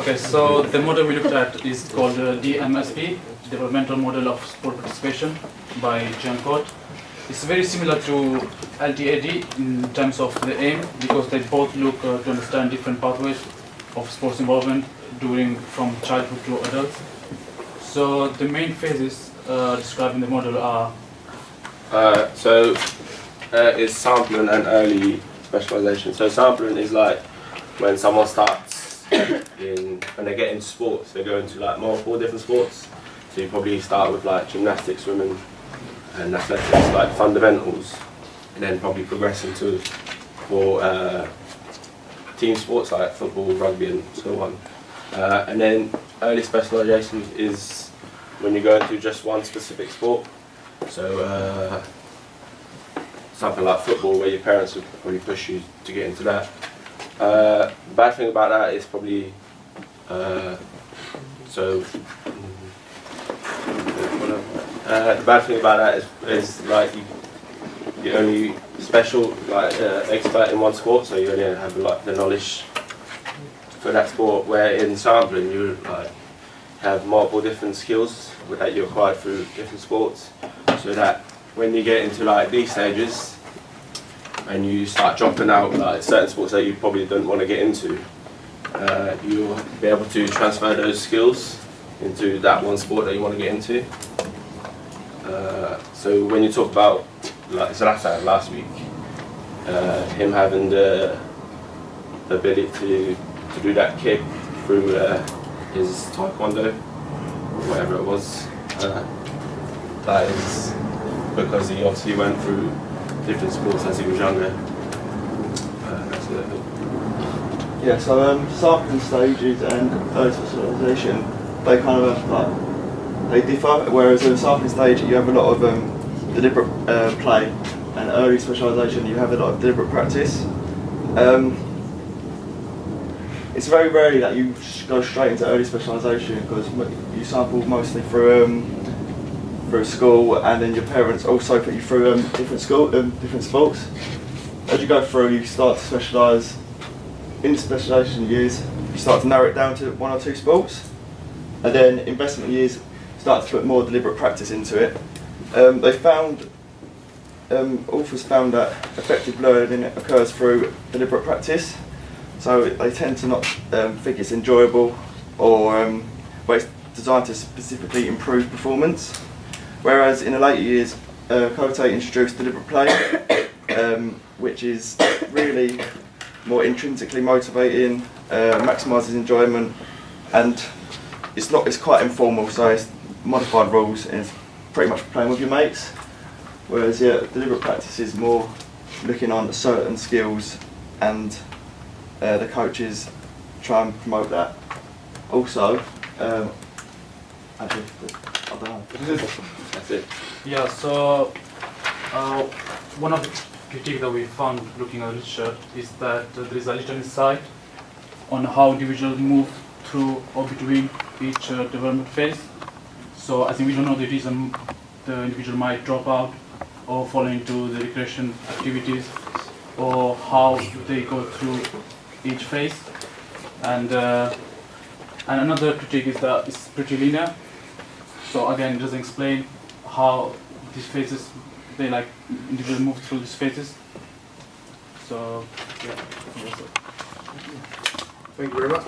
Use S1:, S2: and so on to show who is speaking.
S1: Okay, so the model we looked at is called Dmsp, Developmental Model of Sport Participation by John. It's very similar to LTAD in terms of the aim, because they both look to understand different pathways of sports involvement from childhood to adults. So the main phases described in the model are
S2: is sampling and early specialization. So sampling is like when someone starts when they get into sports, they go into like multiple different sports. So you probably start with like gymnastics, swimming and athletics, like fundamentals, and then probably progress into more team sports like football, rugby and so on. And then early specialization is when you go into just one specific sport. So something like football, where your parents would probably push you to get into that. The bad thing about that is probably the bad thing about that is like you're only special expert in one sport, so you only have like the knowledge for that sport. Where in sampling you like have multiple different skills that you acquire through different sports, so that when you get into like these stages and you start dropping out like certain sports that you probably don't want to get into, you'll be able to transfer those skills into that one sport that you want to get into. So when you talk about like Zlatan last week, him having the ability to do that kick through his taekwondo, whatever it was, that is because he obviously went through different sports as he was younger. That's it.
S3: Yeah, so sampling stages and early specialisation, they kind of they differ. Whereas in sampling stage you have a lot of deliberate play, and early specialisation you have a lot of deliberate practice. It's very rarely that you go straight into early specialisation, because you sample mostly through school, and then your parents also put you through different sports. As you go through, you start to specialise. In specialisation years, you start to narrow it down to one or two sports, and then investment years start to put more deliberate practice into it. Authors found that effective learning occurs through deliberate practice, so they tend to not think it's enjoyable or but it's designed to specifically improve performance. Whereas in the later years, Cote introduced deliberate play, which is really more intrinsically motivating, maximises enjoyment, and it's quite informal, so it's modified rules and it's pretty much playing with your mates. Whereas deliberate practice is more looking on certain skills, and the coaches try and promote that. Also, actually, I don't know.
S2: That's it.
S1: Yeah, so one of the critiques that we found looking at the literature is that there is a little insight on how individuals move through or between each development phase. So as we don't know the reason the individual might drop out or fall into the recreation activities, or how they go through each phase. And another critique is that it's pretty linear. So again, it doesn't explain how these phases, individuals move through these phases. So yeah.
S4: Thank you very much.